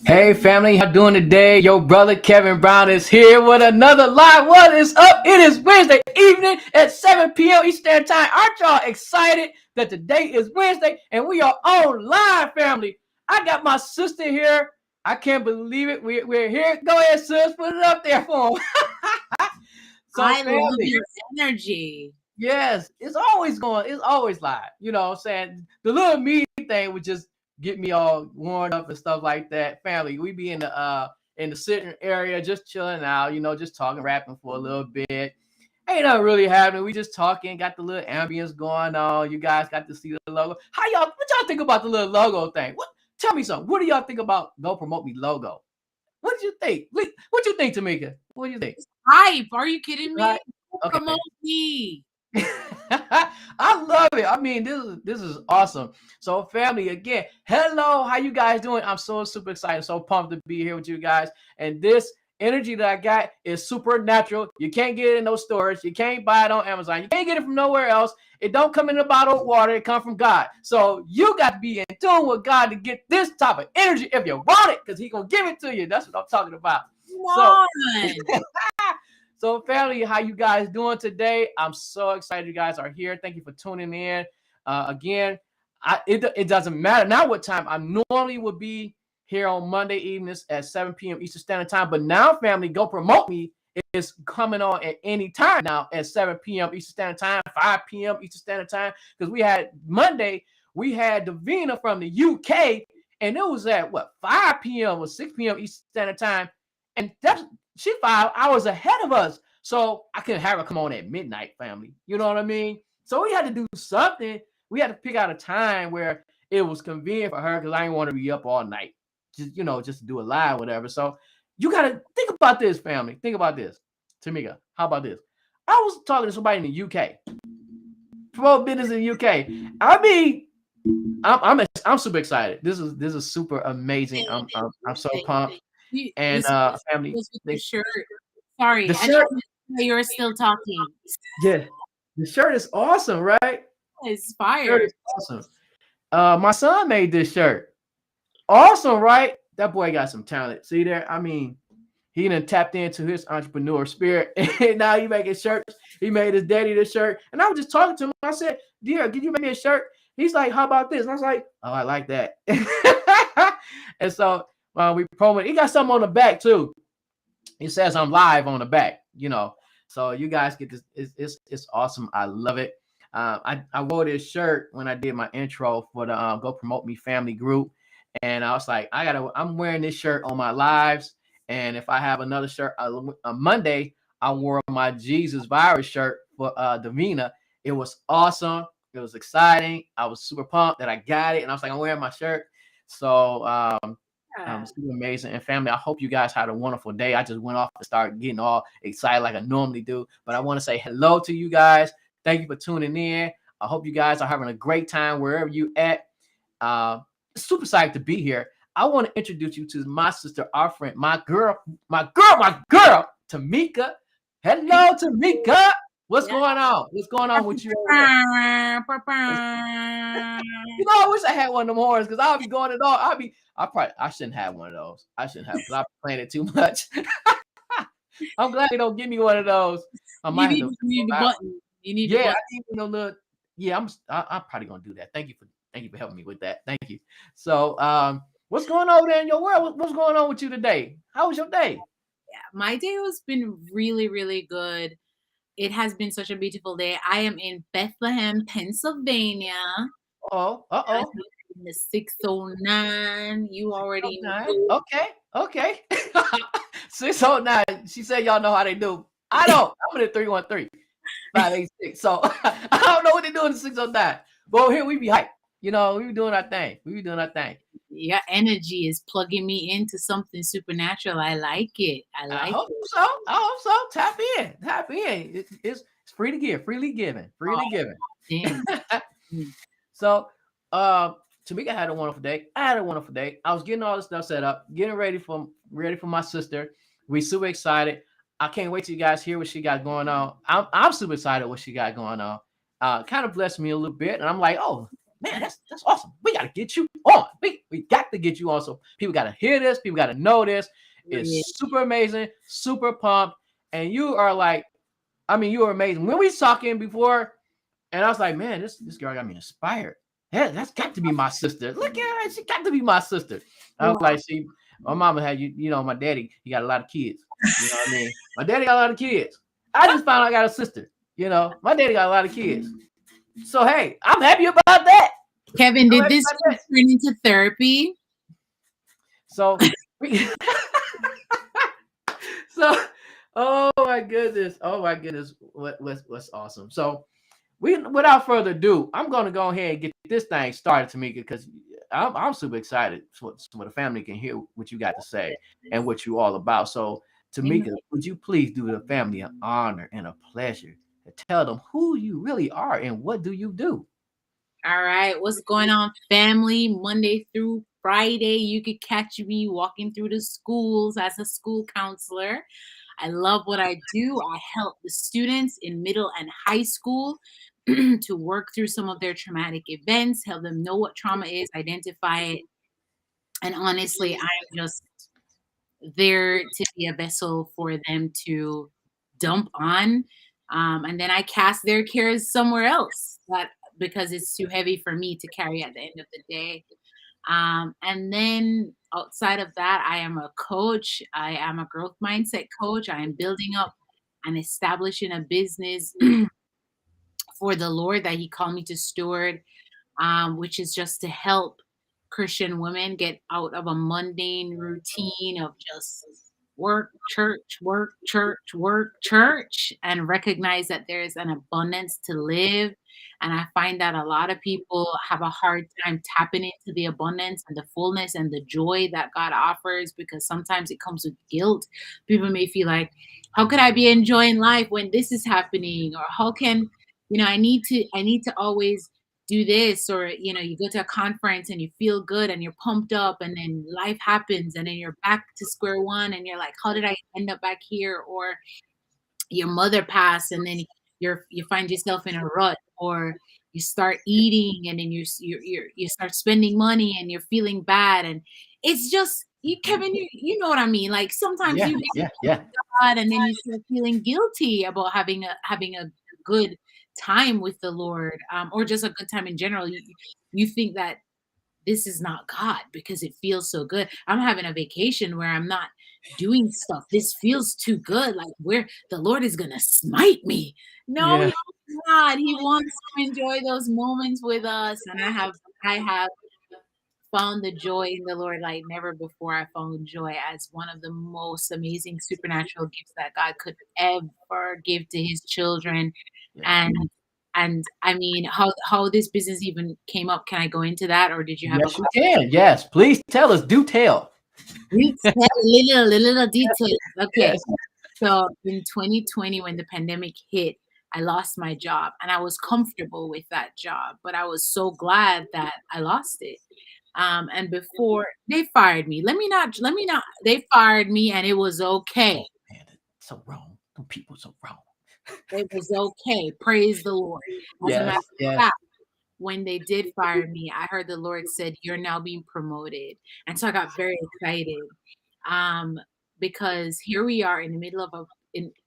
Hey family, how doing today? Your brother Kevin Brown is here with another live. What is up? It is Wednesday evening at 7 p.m. Eastern Standard Time. Aren't y'all excited that today is Wednesday and we are on live, family? I got my sister here. I can't believe it. We're here. Go ahead, sis. Put it up there for him. I love your energy. Yes, it's always live. You know what I'm saying? The little me thing would just get me all warmed up and stuff like that. Family, we be in the sitting area, just chilling out, just talking, rapping for a little bit. Ain't nothing really happening. We just talking, got the little ambience going on. You guys got to see the logo. What y'all think about the little logo thing? Tell me something. What do y'all think about Go Promote Me logo? What do you think? What you think, Tameika? What do you think? Hype. Are you kidding me? Right. Okay. Promote me. I love it. I mean, this is awesome. So, family, again, hello, how you guys doing? I'm so super excited, so pumped to be here with you guys. And this energy that I got is supernatural. You can't get it in those stores. You can't buy it on Amazon. You can't get it from nowhere else. It don't come in a bottle of water. It comes from God. So you got to be in tune with God to get this type of energy if you want it, because He gonna give it to you. That's what I'm talking about. Come on. So, family, how you guys doing today? I'm so excited you guys are here. Thank you for tuning in. Again, it doesn't matter now what time. I normally would be here on Monday evenings at 7 p.m. Eastern Standard Time. But now, family, Go Promote Me is coming on at any time now at 7 p.m. Eastern Standard Time, 5 p.m. Eastern Standard Time. Because we had we had Davina from the UK, and it was at 5 p.m. or 6 p.m. Eastern Standard Time. And she's 5 hours ahead of us. So I couldn't have her come on at midnight, family. You know what I mean? So we had to do something. We had to pick out a time where it was convenient for her, because I didn't want to be up all night. Just to do a live, whatever. So you got to think about this, family. Think about this. Tameika, how about this? I was talking to somebody in the UK. Promote business in the UK. I mean, I'm super excited. This is super amazing. I'm so pumped. And family, the shirt. Sorry, the shirt. You're still talking. Yeah, the shirt is awesome, right? It's fire. It's awesome. My son made this shirt. Awesome, right? That boy got some talent. See there? I mean, he done tapped into his entrepreneur spirit, and now he making shirts. He made his daddy this shirt, and I was just talking to him. I said, "Dear, can you make me a shirt?" He's like, "How about this?" And I was like, "Oh, I like that." And so we promoted. He got something on the back too. It says I'm live on the back, So you guys get this. It's awesome. I love it. I wore this shirt when I did my intro for the Go Promote Me family group, and I was like, I'm wearing this shirt on my lives, and if I have another shirt on Monday, I wore my Jesus virus shirt for Davina. It was awesome. It was exciting. I was super pumped that I got it, and I was like, I'm wearing my shirt. So it's amazing. And family, I hope you guys had a wonderful day. I just went off to start getting all excited like I normally do. But I want to say hello to you guys. Thank you for tuning in. I hope you guys are having a great time wherever you at. Super excited to be here. I want to introduce you to my sister, our friend, my girl, Tameika. Hello, Tameika. What's going on? What's going on with you? I wish I had one of them horns, because I'll be going it all. I shouldn't have one of those. I shouldn't have, because I'm playing it too much. I'm glad they don't give me one of those. You need the button. You need the button. I'm probably gonna do that. Thank you for helping me with that. Thank you. So what's going on there in your world? What's going on with you today? How was your day? Yeah, my day has been really, really good. It has been such a beautiful day. I am in Bethlehem, Pennsylvania. In the 609. You already know. Okay. 609. She said y'all know how they do. I don't. I'm in the 313. 586. So I don't know what they do in the 609. But here we be hyped. We be doing our thing. Your energy is plugging me into something supernatural. I like it. I hope so. Tap in. It's free to give. Freely given. So, Tameika had a wonderful day. I had a wonderful day. I was getting all this stuff set up, getting ready for my sister. We super excited. I can't wait till you guys hear what she got going on. I'm super excited what she got going on. Kind of blessed me a little bit, and I'm like, oh man, that's awesome. We got get you on. We got to get you on. So people got to hear this. People got to know this. Yeah. It's super amazing, super pumped. And you are like, I mean, you are amazing. When we was talking before, and I was like, man, this girl got me inspired. Yeah, that's got to be my sister. Look at her. She got to be my sister. I was Wow. like, see, my mama had you know, my daddy, he got a lot of kids. You know what I mean? My daddy got a lot of kids. I just found out I got a sister. You know, my daddy got a lot of kids. So hey, I'm happy about that. Kevin, I'm did happy this about that. turn into therapy? So so oh my goodness, what's awesome. So we without further ado, I'm gonna go ahead and get this thing started, Tameika, because I'm super excited so the family can hear what you got to say and what you all about. So Amen. Tameika, would you please do the family an honor and a pleasure to tell them who you really are and what do you do? All right, what's going on, family? Monday through Friday, you could catch me walking through the schools as a school counselor. I love what I do. I help the students in middle and high school to work through some of their traumatic events, help them know what trauma is, identify it. And honestly, I'm just there to be a vessel for them to dump on. And then I cast their cares somewhere else that because it's too heavy for me to carry at the end of the day. And then outside of that, I am a coach. I am a growth mindset coach. I am building up and establishing a business for the Lord that He called me to steward, which is just to help Christian women get out of a mundane routine of just work, church, work, church, work, church, and recognize that there's an abundance to live. And I find that a lot of people have a hard time tapping into the abundance and the fullness and the joy that God offers because sometimes it comes with guilt. People may feel like, how could I be enjoying life when this is happening? Or how can, I need to always do this, or you go to a conference and you feel good and you're pumped up, and then life happens and then you're back to square one and you're like, how did I end up back here? Or your mother passed and then you find yourself in a rut, or you start eating and then you start spending money and you're feeling bad, and it's just you, Kevin, you know what I mean. Like sometimes Yeah, you yeah, yeah. God, and then you start feeling guilty about having a good time with the Lord, or just a good time in general. You think that this is not God because it feels so good. I'm having a vacation where I'm not doing stuff. This feels too good. Like where the Lord is gonna smite me. No, Yeah. He's not. He wants to enjoy those moments with us, and I have found the joy in the Lord like never before. I found joy as one of the most amazing supernatural gifts that God could ever give to His children. Yeah. And I mean, how this business even came up. Can I go into that, or did you have a Yes, you question? can. Yes. Please tell us. Do tell. Little details. Okay, Yes. so in 2020, when the pandemic hit, I lost my job, and I was comfortable with that job, but I was so glad that I lost it. And before they fired me, let me not, they fired me and it was Oh okay. man, that's so wrong. Them people so wrong. It was okay. Praise the Lord. As a matter Yes, of yes. fact, when they did fire me, I heard the Lord said, "You're now being promoted." And so I got very excited. Um, because here we are in the middle of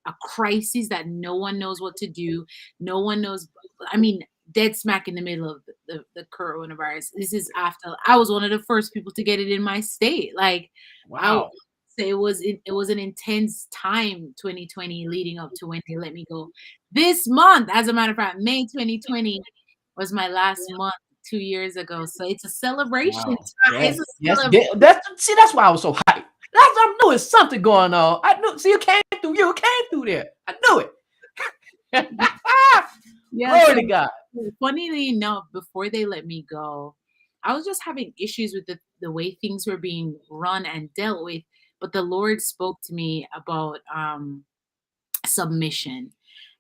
a crisis that no one knows what to do. No one knows. I mean, dead smack in the middle of the coronavirus. This is after I was one of the first people to get it in my state. Like I would Wow. say it was an intense time, 2020, leading up to when they let me go. This month, as a matter of fact, May 2020 was my last month 2 years ago. So it's a celebration Wow. time. It's Yes. a Yes. celebration. That's see, that's why I was so hyped. I knew it's something going on. I knew see you came through there. I knew it. Yeah. Glory So to God. funnily enough, before they let me go, I was just having issues with the way things were being run and dealt with. But the Lord spoke to me about submission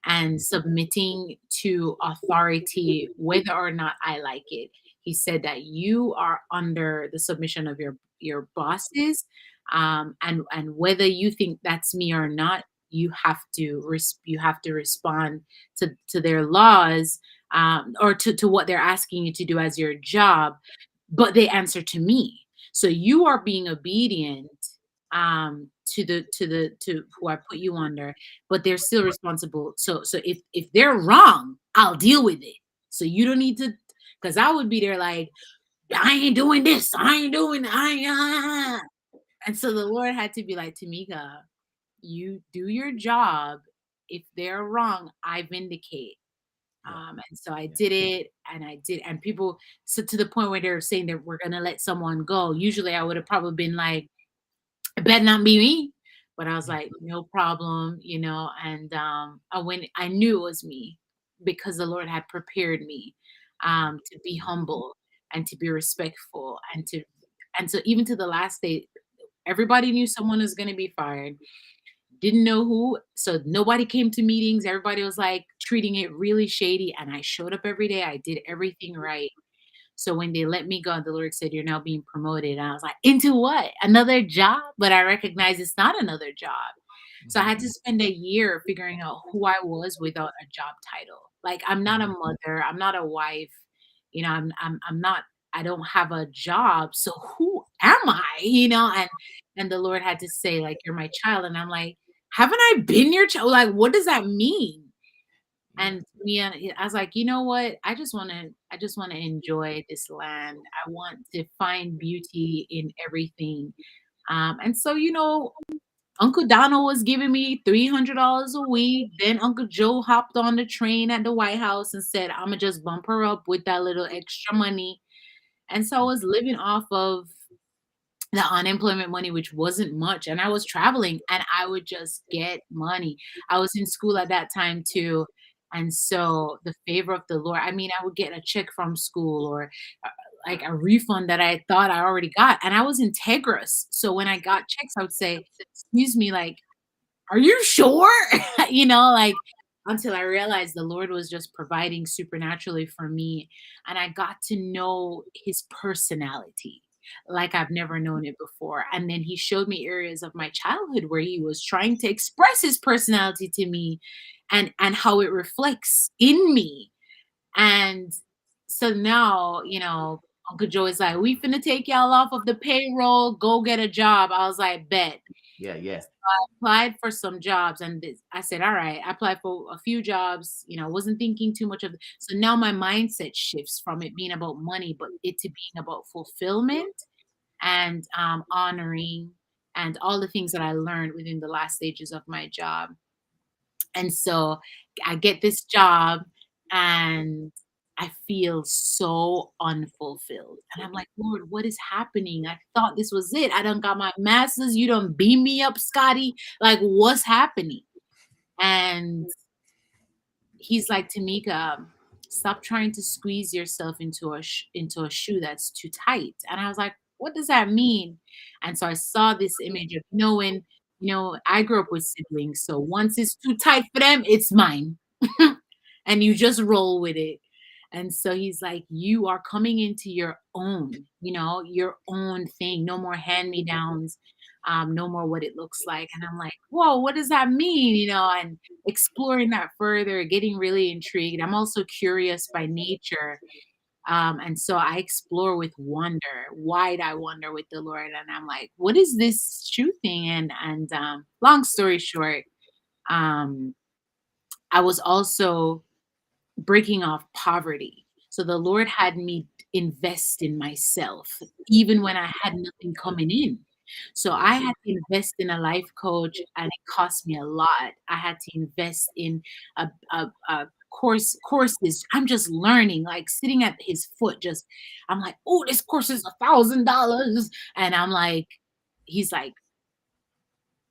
and submitting to authority, whether or not I like it. He said that you are under the submission of your bosses, and whether you think that's me or not, you have to respond to their laws, or to what they're asking you to do as your job. but they answer to me. So you are being obedient to who I put you under, but they're still responsible. So if they're wrong, I'll deal with it. So you don't need to, because I would be there like, I ain't doing this, I ain't doing I ain't, and so the Lord had to be like, Tamika, you do your job. If they're wrong, I vindicate. Yeah. And so I Yeah. did it, and I did, and people, so to the point where they're saying that we're gonna let someone go. Usually, I would have probably been like, "It better not be me," but I was Yeah. like, "No problem," And I went. I knew it was me because the Lord had prepared me to be humble and to be respectful and so even to the last day, everybody knew someone was going to be fired, didn't know who. So nobody came to meetings. Everybody was like treating it really shady. And I showed up every day. I did everything right. So when they let me go, the Lord said, "You're now being promoted." And I was like, "Into what? Another job?" But I recognize it's not another job. So I Mhm. had to spend a year figuring out who I was without a job title. Like, I'm not a Mhm. mother, I'm not a wife, I'm not, I don't have a job. So who am I? And the Lord had to say, like, "You're my child." And I'm like, "Haven't I been your child? Like, what does that mean?" Yeah. And me, and I was like, "You know what? I just wanna enjoy this land. I want to find beauty in everything." And so, Uncle Donald was giving me $300 a week. Then Uncle Joe hopped on the train at the White House and said, "Imma just bump her up with that little extra money." And so I was living off of the unemployment money, which wasn't much, and I was traveling, and I would just get money. I was in school at that time too, and so the favor of the Lord, I mean, I would get a check from school or, like, a refund that I thought I already got, and I was integrous, so when I got checks, I would say, "Excuse me, like, are you sure?" Like, until I realized the Lord was just providing supernaturally for me, and I got to know his personality like I've never known it before. And then he showed me areas of my childhood where he was trying to express his personality to me and how it reflects in me. And so now, Uncle Joe is like, "We finna take y'all off of the payroll, go get a job." I was like, "Bet." Yeah. Yeah. Applied for some jobs, and I said, "All right." I applied for a few jobs, wasn't thinking too much of it. So now my mindset shifts from it being about money, but it to being about fulfillment and honoring and all the things that I learned within the last stages of my job. And so I get this job and I feel so unfulfilled. And I'm like, "Lord, what is happening? I thought this was it. I done got my master's. You done beam me up, Scotty. Like, what's happening?" And he's like, "Tamika, stop trying to squeeze yourself into a shoe that's too tight." And I was like, "What does that mean?" And so I saw this image of knowing, I grew up with siblings, so once it's too tight for them, it's mine. And you just roll with it. And so he's like, "You are coming into your own thing. No more hand me downs, no more what it looks like." And I'm like, "Whoa, what does that mean?" And exploring that further, getting really intrigued. I'm also curious by nature. And so I explore with wonder, wide eye wonder with the Lord. And I'm like, "What is this shoe thing?" And long story short, um, I was also breaking off poverty. So the Lord had me invest in myself, even when I had nothing coming in. So Yeah. I had to invest in a life coach, and it cost me a lot. I had to invest in a courses. I'm just learning, like sitting at his foot. Just I'm like, "Oh, this course is $1,000," and I'm like, he's like,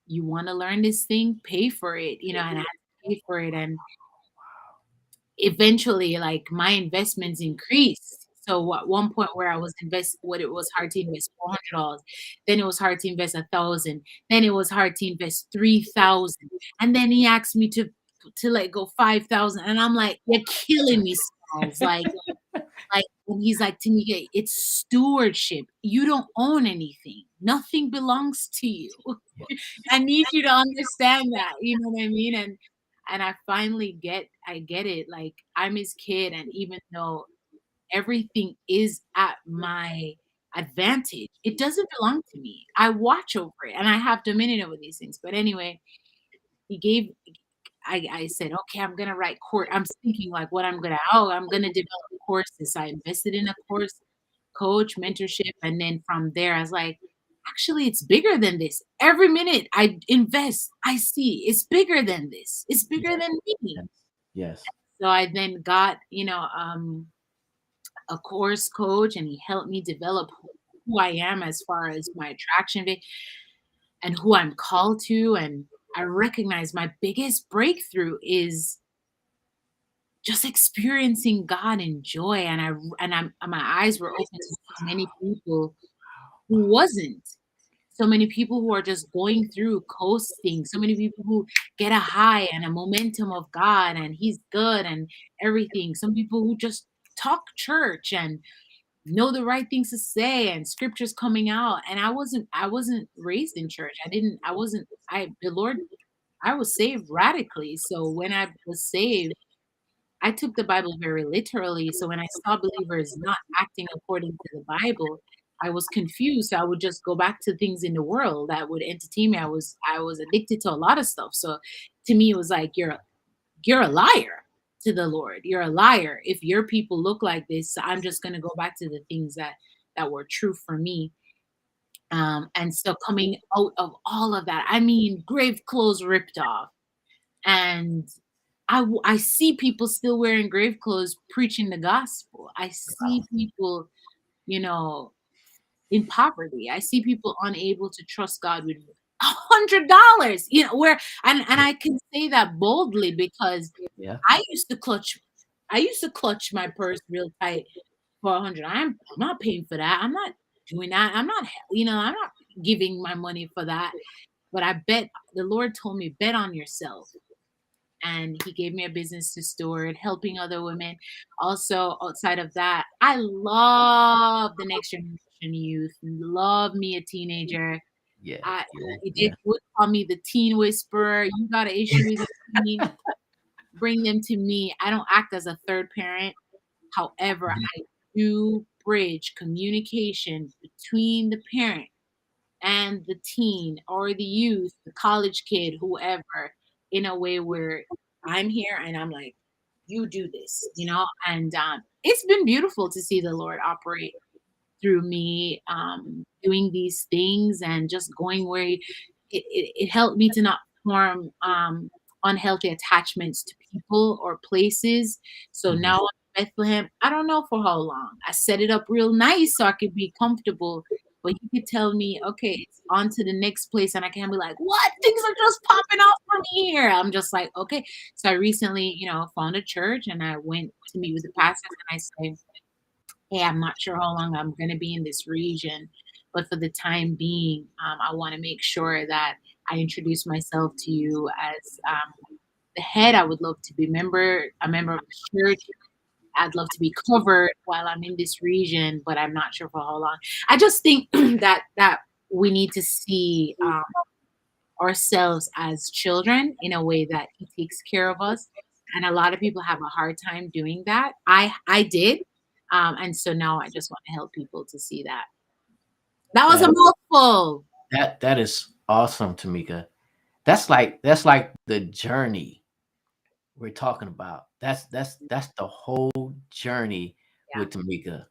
"You want to learn this thing? Pay for it," and I had to pay for it. And eventually, like, my investments increased. So at one point where I was invest what it was hard to invest $400, then it was hard to invest 1,000, then it was hard to invest 3,000, and then he asked me to let go 5,000, and I'm like, "You're killing me, Smalls." Like, and he's like, "Tamika, it's stewardship. You don't own anything. Nothing belongs to you. Yes. I need you to understand that." You know what I mean? And I finally I get it. Like, I'm his kid, and even though everything is at my advantage. It doesn't belong to me. I watch over it and I have dominion over these things. But anyway, he gave I said, okay, I'm gonna write course. I'm thinking like what I'm gonna develop courses. I invested in a course, coach, mentorship, and then from there I was like, actually it's bigger than this. Every minute I invest, I see it's bigger than this. It's bigger Yes. than me. Yes. Yes. So I then got, a course coach and he helped me develop who I am as far as my and who I'm called to. And I recognize my biggest breakthrough is just experiencing God and joy. My eyes were open to so many people who wasn't. So many people who are just going through coasting, so many people who get a high and a momentum of God and He's good and everything. Some people who just talk church and know the right things to say and scriptures coming out. And I wasn't raised in church. I wasn't I the Lord I was saved radically. So when I was saved, I took the Bible very literally. So when I saw believers not acting according to the Bible, I was confused. I would just go back to things in the world that would entertain me. I was addicted to a lot of stuff. So to me, it was like you're a liar to the Lord. You're a liar if your people look like this. So I'm just gonna go back to the things that were true for me. And so coming out of all of that, I mean, grave clothes ripped off, and I see people still wearing grave clothes preaching the gospel. I see people, you know, in poverty. I see people unable to trust God with $100. Where and I can say that boldly because Yeah. I used to clutch I used to clutch my purse real tight for 100. I'm not paying for that. I'm not doing that. I'm not giving my money for that. But I bet the Lord told me, bet on yourself, and he gave me a business to steward, helping other women. Also, outside of that, I love the next generation youth. Love me a teenager. Yeah. I Yeah. they Yeah. would call me the teen whisperer. You got an issue with your teen? Bring them to me. I don't act as a third parent. However, Mhm. I do bridge communication between the parent and the teen or the youth, the college kid, whoever, in a way where I'm here and I'm like, you do this, and it's been beautiful to see the Lord operate through me, doing these things and just going where it helped me to not form unhealthy attachments to people or places. So Mhm. now I'm in Bethlehem. I don't know for how long. I set it up real nice so I could be comfortable. But you could tell me, okay, it's on to the next place, and I can be like, what? Things are just popping off from here. I'm just like, okay. So I recently, found a church and I went to meet with the pastors and I said, hey, I'm not sure how long I'm going to be in this region, but for the time being, I want to make sure that I introduce myself to you as the head. I would love to be a member of this church. I'd love to be covered while I'm in this region, but I'm not sure for how long. I just think that we need to see ourselves as children in a way that He takes care of us, and a lot of people have a hard time doing that. I did, and so now I just want to help people to see that. That was a That mouthful. that is awesome, Tamika. That's like the journey we're talking about. That's the whole journey Yeah. with Tamika.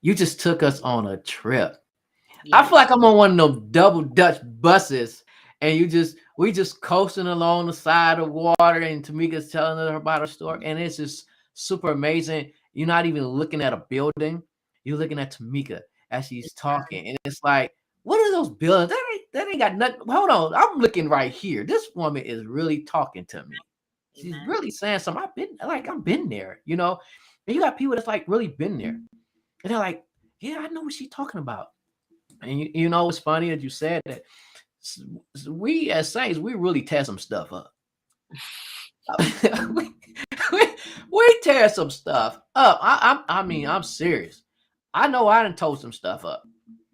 You just took us on a trip. I feel Yes. like I'm on one of those double Dutch buses, and we just coasting along the side of water, and Tamika's telling her about her story, and it's just super amazing. You're not even looking at a building; you're looking at Tamika as she's talking, and it's like, what are those buildings? That ain't got nothing. Hold on, I'm looking right here. This woman is really talking to me. She's Amen. really saying something. I've been there, And you got people that's like really been there, and they're like, yeah, I know what she's talking about. And you know what's funny that you said that we as saints, we really tear some stuff up. we, we tear some stuff up. I mean, I'm serious. I know I done told some stuff up.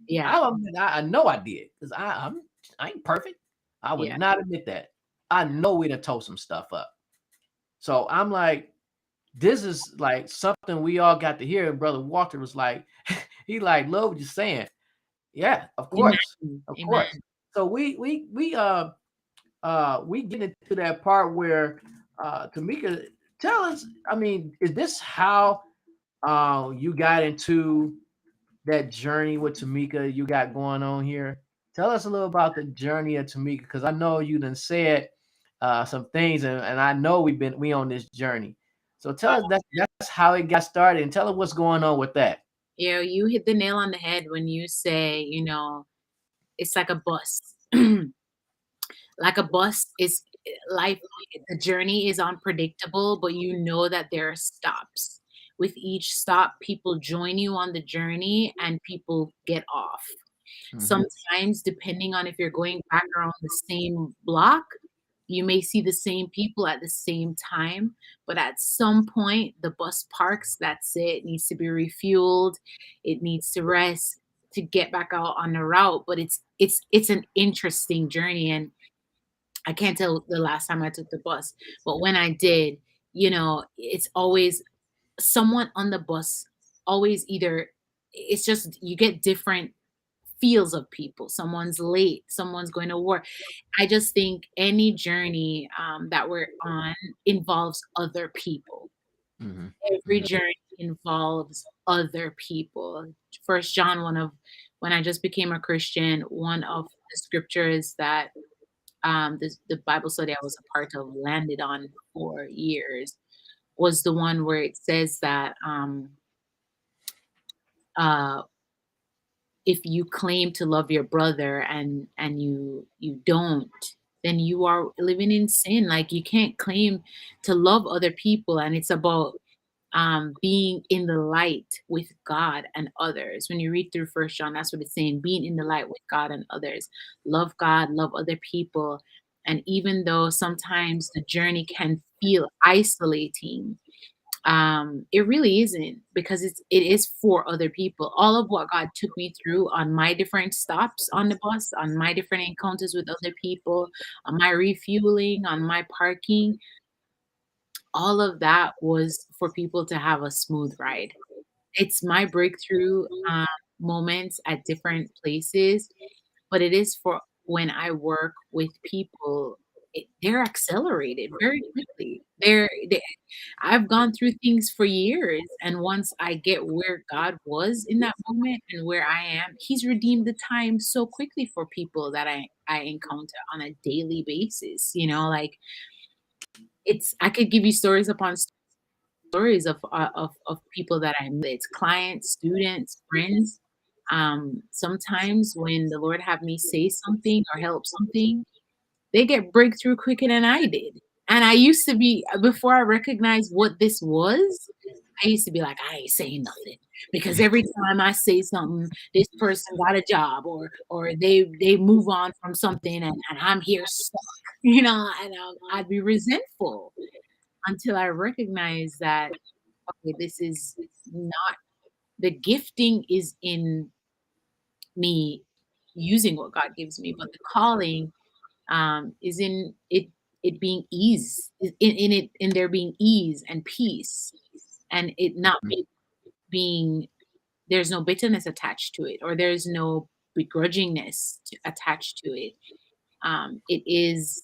Yeah. I know I did because I ain't perfect. I would Yeah. not admit that. I know we done told some stuff up. So I'm like, this is like something we all got to hear. And Brother Walter was like, he like, love what you're saying. Yeah, Amen. of course. Amen. So we get into that part where Tameika, tell us. I mean, is this how you got into that journey with Tameika you got going on here? Tell us a little about the journey of Tameika, because I know you done said some things, and I know we on this journey. So tell us that's how it got started, and tell us what's going on with that. You know, you hit the nail on the head when you say, it's like a bus. Like a bus is life, the journey is unpredictable, but you know that there are stops. With each stop, people join you on the journey and people get off. Hmm. Sometimes, depending on if you're going back around the same block, you may see the same people at the same time, but at some point, the bus parks. That's it. It needs to be refueled. It needs to rest to get back out on the route. But it's an interesting journey, and I can't tell the last time I took the bus, but when I did, it's always someone on the bus. Always either it's just you get different feels of people. Someone's late, someone's going to work. I just think any journey that we're on involves other people. Hmm. Every Hmm. journey involves other people. First John, one of when I just became a Christian, one of the scriptures that the Bible study I was a part of landed on for years was the one where it says that uh, if you claim to love your brother and you don't, then you are living in sin. Like you can't claim to love other people, and it's about being in the light with God and others. When you read through First John, that's what it's saying: being in the light with God and others. Love God, love other people. And even though sometimes the journey can feel isolating, it really isn't, because it is for other people. All of what God took me through on my different stops on the bus, on my different encounters with other people, on my refueling, on my parking, all of that was for people to have a smooth ride. It's my breakthrough moments at different places, but it is for when I work with people. They're accelerated very quickly. I've gone through things for years, and once I get where God was in that moment and where I am, He's redeemed the time so quickly for people that I encounter on a daily basis. Like I could give you stories upon stories of people that I met, clients, students, friends. Sometimes when the Lord have me say something or help something, they get breakthrough quicker than I did. And I used to be before I recognized what this was. I used to be like, I ain't saying nothing because every time I say something, this person got a job or they move on from something and I'm here stuck, and I'd be resentful until I recognize that okay, this is not the gifting is in me using what God gives me, but the calling is in it being ease in there being ease and peace, and it not being there's no bitterness attached to it, or there's no begrudgingness attached to it. It is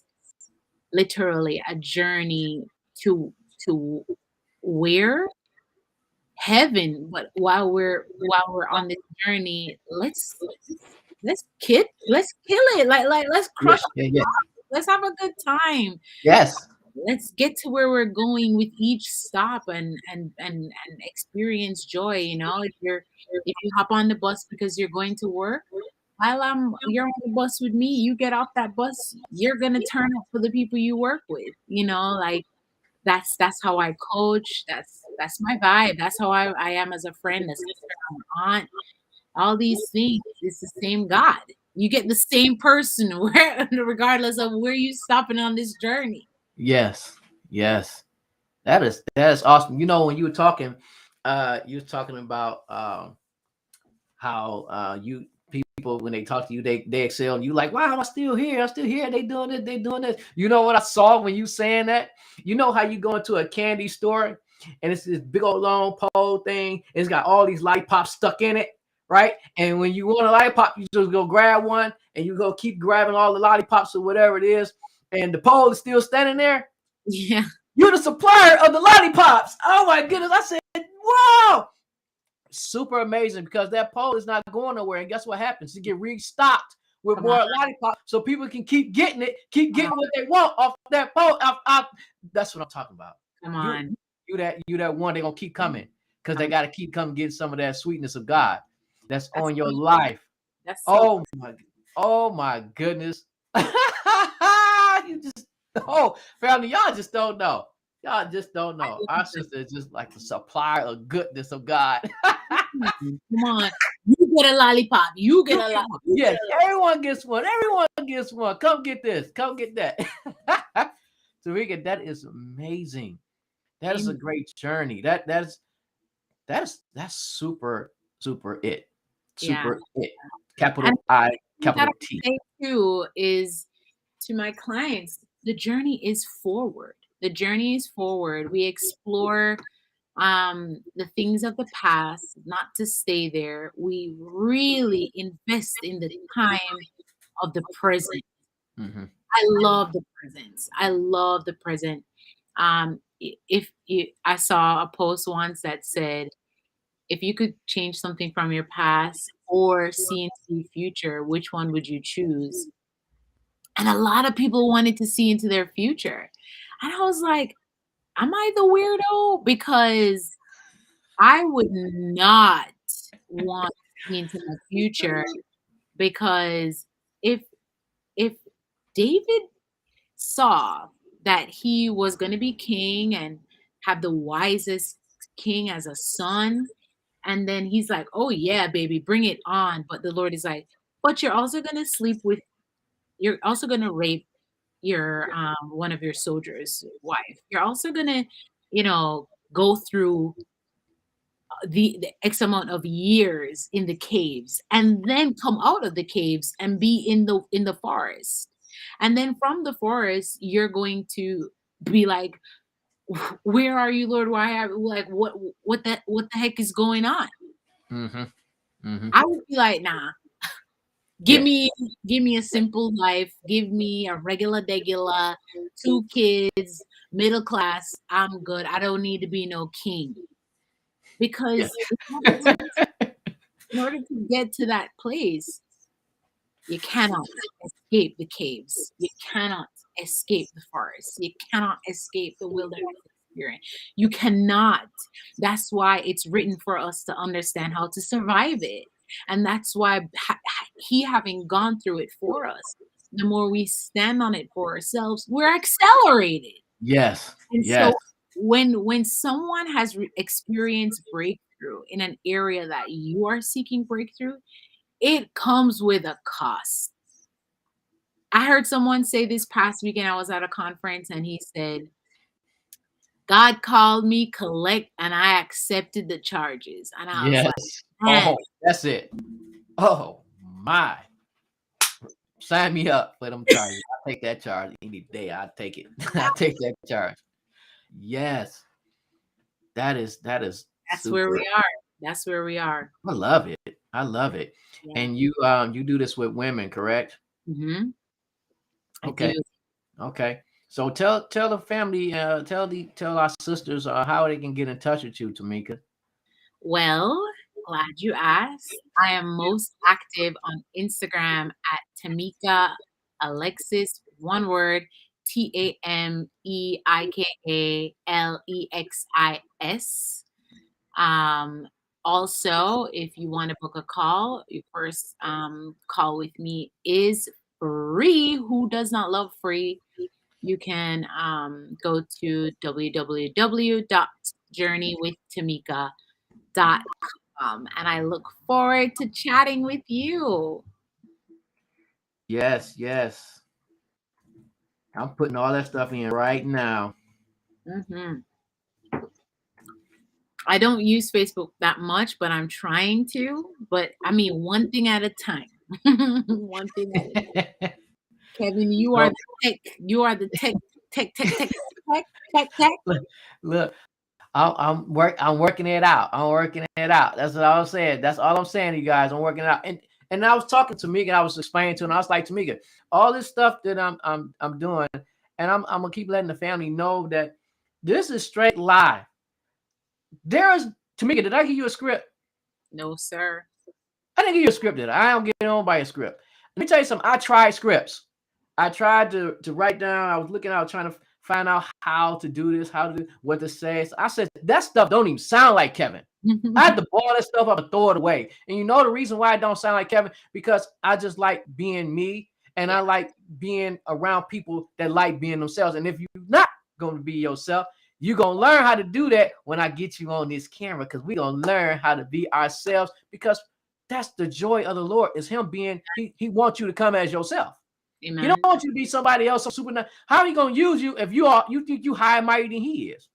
literally a journey to where heaven. But while we're on this journey, let's kill it. Like let's Yeah, crush. yeah, yeah. Let's have a good time. Yes. Let's get to where we're going with each stop and experience joy. If you hop on the bus because you're going to work, while you're on the bus with me, you get off that bus, you're gonna turn up for the people you work with. Like that's how I coach. That's my vibe. That's how I am as a friend, a sister, an aunt. All these things. It's the same God. You get the same person regardless of where you stopping on this journey. Yes. Yes. That is awesome. You know, when you were talking about how you people when they talk to you, they excel, and you like, wow, I'm still here. I'm still here. They doing this. They doing this. You know what I saw when you saying that? You know how you go into a candy store and it's this big old long pole thing. It's got all these lollipops stuck in it, right? And when you want a lollipop, you just go grab one and you go keep grabbing all the lollipops or whatever it is. And the pole is still standing there. Yeah. You're the supplier of the lollipops. Oh my goodness. I said, wow. Super amazing, because that pole is not going nowhere. And guess what happens? You get restocked with Come on. more lollipops so people can keep getting it, keep getting what they want off that pole. That's what I'm talking about. Come on. You that one, they're gonna keep coming because they gotta keep coming getting some of that sweetness of God that's on your life. That's so Oh my goodness. You just family, y'all just don't know. Y'all just don't know. Our sister is just like the supplier of goodness of God. come on. You get a lollipop. You get a lollipop. Yes, everyone gets one. Everyone gets one. Come get this. Come get that. Tameika, that is amazing. That is a great journey. That's super it. Super it. Capital I, capital T. Say too is to my clients, the journey is forward. The journey is forward. We explore the things of the past, not to stay there. We really invest in the time of the present. Mm-hmm. I love the present. I love the present. If you, I saw a post once that said, if you could change something from your past or see into the future, which one would you choose? And a lot of people wanted to see into their future. And I was like, am I the weirdo? Because I would not want to see into my future, because if David saw that he was going to be king and have the wisest king as a son, and then he's like, oh yeah, baby, bring it on. But the Lord is like, but you're also going to you're also going to rape your one of your soldiers' wife. You're also going to, go through the X amount of years in the caves, and then come out of the caves and be in the forest. And then from the forest, you're going to be like, where are you, Lord? Why have, like, what the heck is going on? Mm-hmm. Mm-hmm. I would be like, nah, give me a simple life, give me a regular 2 kids, middle class. I'm good. I don't need to be no king. Because in order to get to that place, you cannot escape the caves. You cannot escape the forest. You cannot escape the wilderness experience. You cannot. That's why it's written for us to understand how to survive it. And that's why he, having gone through it for us, the more we stand on it for ourselves, we're accelerated. Yes. And Yes. so when someone has experienced breakthrough in an area that you are seeking breakthrough, it comes with a cost. I heard someone say this past weekend, I was at a conference, and he said, God called me collect, and I accepted the charges. And I was Yes. like, man, Oh, that's it. Oh my. Sign me up for them charges. I'll take that charge any day. I'll take it. I'll take that charge. Yes. That's that's super. where we are. That's where we are. I love it. I love it. Yeah. And you do this with women, correct? Mm-hmm. Okay. Okay. So tell the family, tell our sisters how they can get in touch with you, Tameika. Well, glad you asked. I am most active on Instagram at Tameika Alexis, one word, TameikaAlexis. Also, if you want to book a call, your first call with me is free. Who does not love free? You can go to www.journeywithtamika.com, and I look forward to chatting with you. Yes, yes. I'm putting all that stuff in right now. hmm I don't use Facebook that much, but I'm trying to. But I mean, one thing at a time. One thing at a time. Kevin, you are the tech. You are the tech. Look, I'm working it out. I'm working it out. That's what I was saying. That's all I'm saying to you guys. I'm working it out. And I was talking to Tamika, and I was explaining to her, and I was like, Tamika, all this stuff that I'm doing, and I'm gonna keep letting the family know that this is straight lie. There is Tamika, did I give you a script? No, sir. I didn't give you a script, did I? I don't get on by a script. Let me tell you something. I tried scripts. I tried to write down. I was looking out trying to find out how to do this, how to do what to say. So I said that stuff don't even sound like Kevin. I had to ball that stuff up and throw it away. And you know the reason why it don't sound like Kevin? Because I just like being me, and I like being around people that like being themselves. And if you're not going to be yourself, you're going to learn how to do that when I get you on this camera, because we're going to learn how to be ourselves, because that's the joy of the Lord, is him being, he wants you to come as yourself. Amen. He don't want you to be somebody else, so super. How are he going to use you if you think you higher and mighty than he is?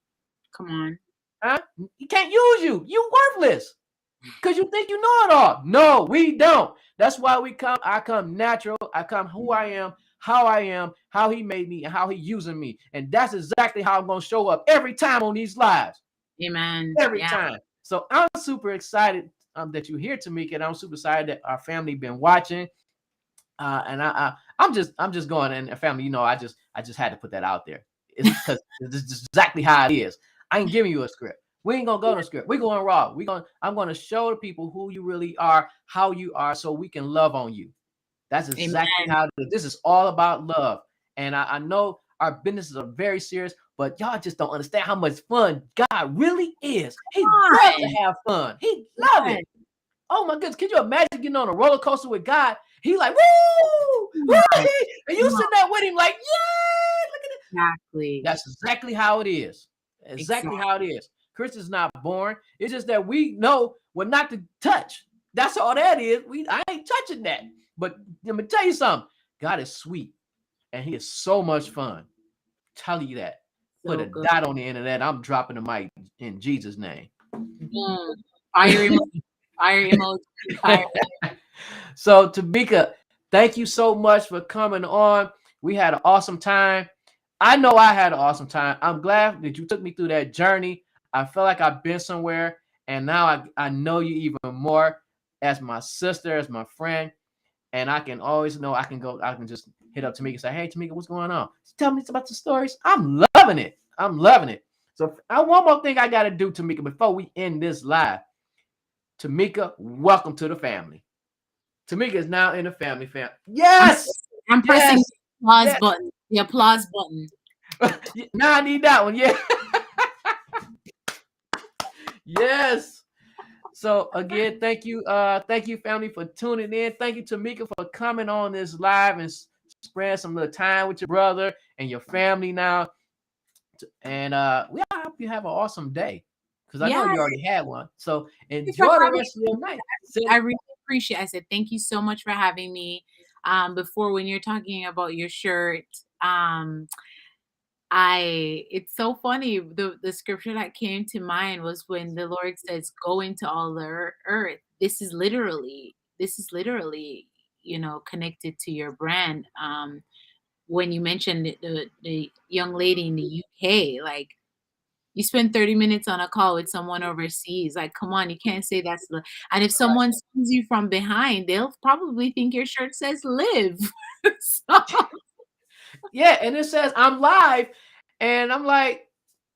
Come on. Huh? He can't use you. You worthless because you think you know it all. No, we don't. That's why I come natural. I come who I am, how he made me, and how he using me. And that's exactly how I'm going to show up every time on these lives. Amen. Every time. So I'm super excited that you're here, Tameika, and I'm super excited that our family been watching. And I'm just going, and family, you know, I just had to put that out there. It's because this is exactly how it is. I ain't giving you a script. We ain't gonna go to script. We're going raw. I'm gonna show the people who you really are, how you are, so we can love on you. That's exactly how it is. This is all about love. And I know our businesses are very serious, but y'all just don't understand how much fun God really is. He loves to have fun. He loves it. Oh my goodness. Can you imagine getting on a roller coaster with God? He like, woo, woo, and you sitting there with him like, yeah, look at it. Exactly. That's exactly how it is. Exactly how it is. Chris is not born. It's just that we know what not to touch. That's all that is. I ain't touching that. But let me tell you something. God is sweet, and he is so much fun. Tell you that. Put a dot on the end of that. I'm dropping the mic in Jesus' name. Fire emoji. Fire emoji. Fire. So, Tameika, thank you so much for coming on. We had an awesome time. I know I had an awesome time. I'm glad that you took me through that journey. I feel like I've been somewhere, and now I know you even more as my sister, as my friend. And I can always know I can just hit up Tameika and say, hey, Tameika, what's going on? Tell me about the stories. I'm loving it. I'm loving it. So one more thing I got to do, Tameika, before we end this live. Tameika, welcome to the family. Tameika is now in the family. Yes! I'm pressing the applause button. The applause button. Now I need that one. Yeah. Yes. So again, thank you, family, for tuning in. Thank you, Tameika, for coming on this live and spreading some little time with your brother and your family now. And we hope you have an awesome day, because I know you already had one. So enjoy the rest of your night. I really appreciate it. I said thank you so much for having me. Before, when you're talking about your shirt, it's so funny. The scripture that came to mind was when the Lord says, "Go into all the earth." This is literally, connected to your brand. When you mentioned the young lady in the UK, like, you spend 30 minutes on a call with someone overseas. Like, come on, you can't say that's the. And if someone sees you from behind, they'll probably think your shirt says "live." So. Yeah, and it says I'm live, and I'm like,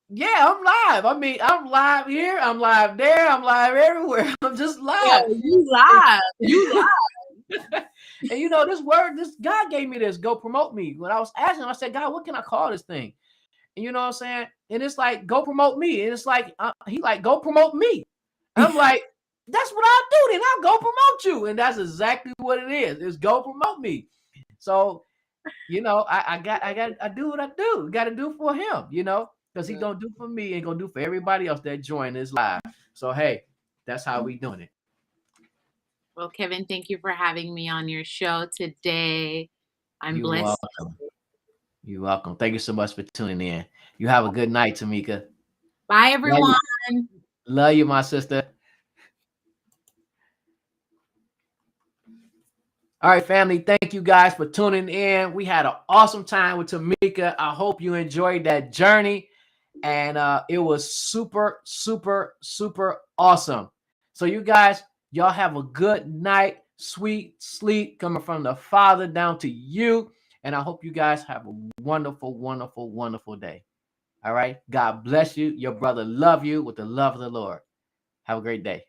yeah, I'm live. I mean, I'm live here, I'm live there, I'm live everywhere. I'm just live. Yeah, you live. You live. And this God gave me this. Go promote me. When I was asking, I said, God, what can I call this thing? And you know what I'm saying? And it's like, go promote me. And it's like, he like, go promote me. I'm like, that's what I'll do. Then I'll go promote you. And that's exactly what it is. It's go promote me. So, I do what I do. Got to do for him, because he's going to do for me and going to do for everybody else that joined this live. So, hey, that's how we doing it. Well, Kevin, thank you for having me on your show today. I'm blessed. Welcome. You're welcome. Thank you so much for tuning in. You have a good night, Tameika. Bye, everyone. Love you, my sister. All right, family. Thank you guys for tuning in. We had an awesome time with Tameika. I hope you enjoyed that journey. and it was super, super, super awesome. So you guys, y'all have a good night, sweet sleep coming from the Father down to you, and I hope you guys have a wonderful, wonderful, wonderful day. All right, God bless you. Your brother love you with the love of the Lord. Have a great day.